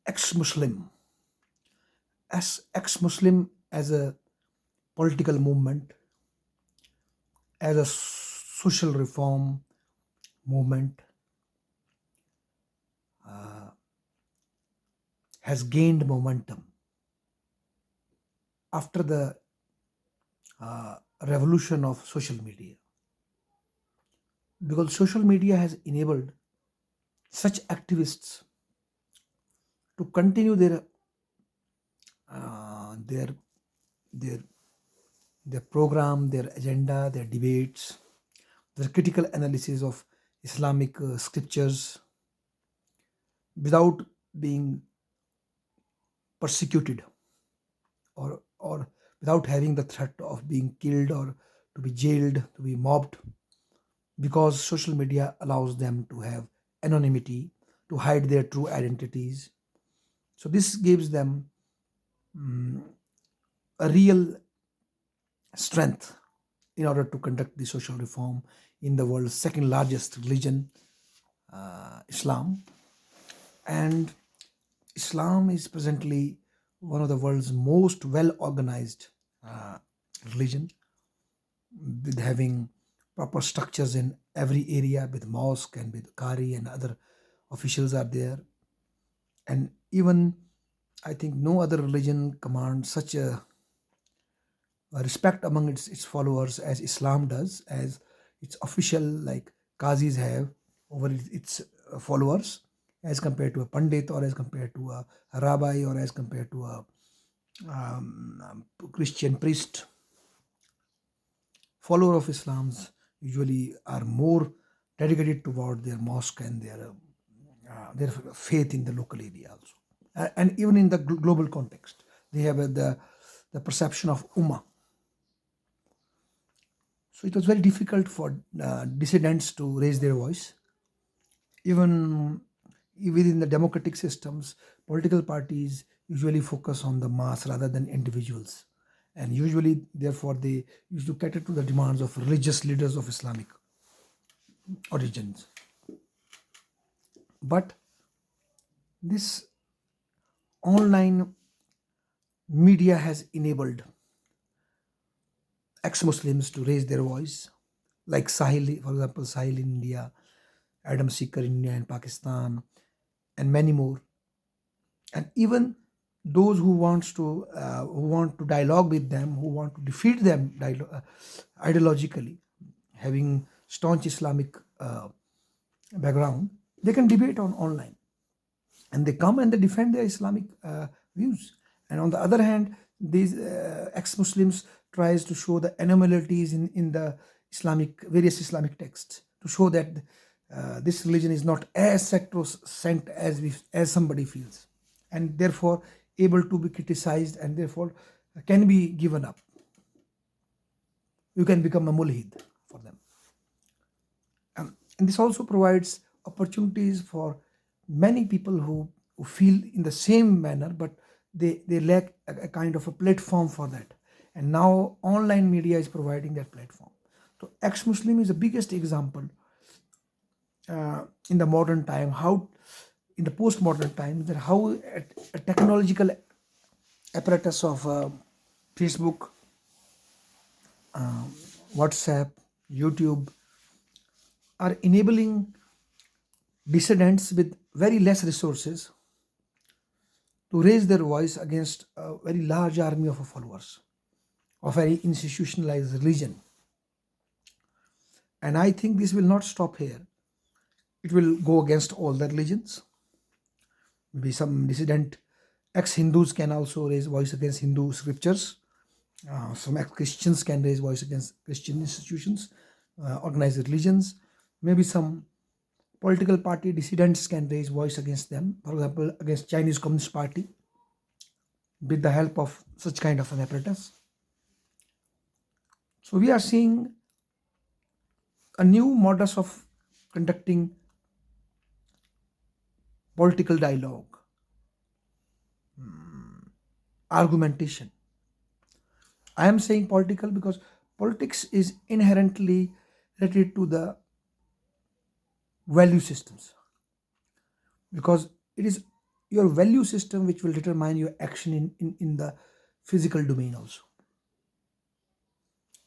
ex-Muslim, as ex-Muslim as a political movement, as a social reform movement, has gained momentum after the revolution of social media, because social media has enabled such activists to continue their their their program, their agenda, their debates, their critical analysis of Islamic scriptures without being persecuted, or without having the threat of being killed or to be jailed, to be mobbed, because social media allows them to have anonymity, to hide their true identities. So this gives them a real strength in order to conduct the social reform in the world's second largest religion, Islam. And Islam is presently one of the world's most well organized religion, with having proper structures in every area, with mosque and with qari and other officials are there. And even I think no other religion commands such a respect among its followers as Islam does, as its official, like qazis have over its followers, as compared to a pandit, or as compared to a rabbi, or as compared to a Christian priest. Follower of Islam's usually are more dedicated toward their mosque and their faith in the local area also. And even in the global context, they have the perception of ummah. So it was very difficult for dissidents to raise their voice. Even within the democratic systems, political parties usually focus on the mass rather than individuals. And usually, therefore, they used to cater to the demands of religious leaders of Islamic origins. But this online media has enabled ex-Muslims to raise their voice, like Sahil, for example, Sahil in India, Adam Seeker in India and Pakistan, and many more. And even those who want to dialogue with them, who want to defeat them ideologically, having staunch Islamic background, they can debate on online, and they come and they defend their Islamic views. And on the other hand, these ex-Muslims tries to show the anomalies in the various Islamic texts, to show that this religion is not as sacrosanct as somebody feels, and therefore able to be criticized, and therefore can be given up. You can become a mulhid for them. And this also provides opportunities for many people who feel in the same manner, but they lack a kind of a platform for that. And now online media is providing that platform. So ex-Muslim is the biggest example in the modern time, how in the postmodern time, that how a technological apparatus of Facebook, WhatsApp, YouTube are enabling dissidents with very less resources to raise their voice against a very large army of followers of very institutionalized religion. And I think this will not stop here. It will go against all the religions. Maybe some dissident ex-Hindus can also raise voice against Hindu scriptures. Some ex-Christians can raise voice against Christian institutions, organized religions. Maybe some political party dissidents can raise voice against them, for example, against Chinese Communist Party, with the help of such kind of an apparatus. So we are seeing a new modus of conducting political dialogue, argumentation. I am saying political because politics is inherently related to the value systems, because it is your value system which will determine your action in the physical domain also.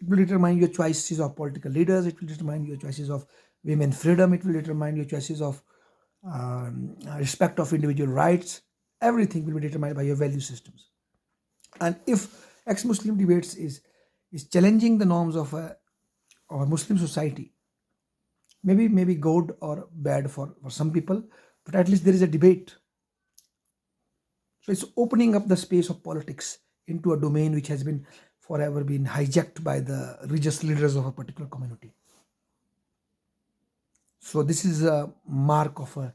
It will determine your choices of political leaders, it will determine your choices of women freedom, it will determine your choices of respect of individual rights. Everything will be determined by your value systems. And if ex-Muslim debates is challenging the norms of a Muslim society, maybe good or bad for some people, but at least there is a debate. So it's opening up the space of politics into a domain which has been forever been hijacked by the religious leaders of a particular community. So this is a mark of a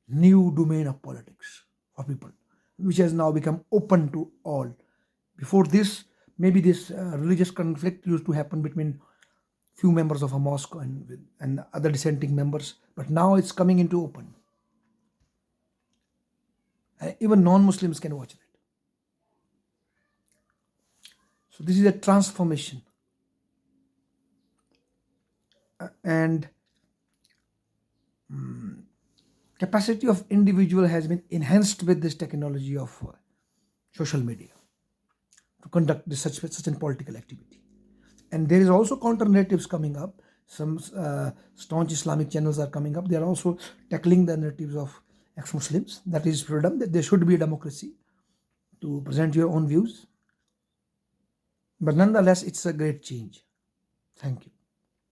new domain of politics for people, which has now become open to all. Before this, maybe this religious conflict used to happen between few members of a mosque and other dissenting members, but now it's coming into open. Even non-Muslims can watch it. So this is a transformation, and capacity of individual has been enhanced with this technology of social media to conduct such an political activity. And there is also counter narratives coming up. Some staunch Islamic channels are coming up. They are also tackling the narratives of ex-Muslims, that is freedom, that there should be a democracy to present your own views. But nonetheless, it's a great change. Thank you.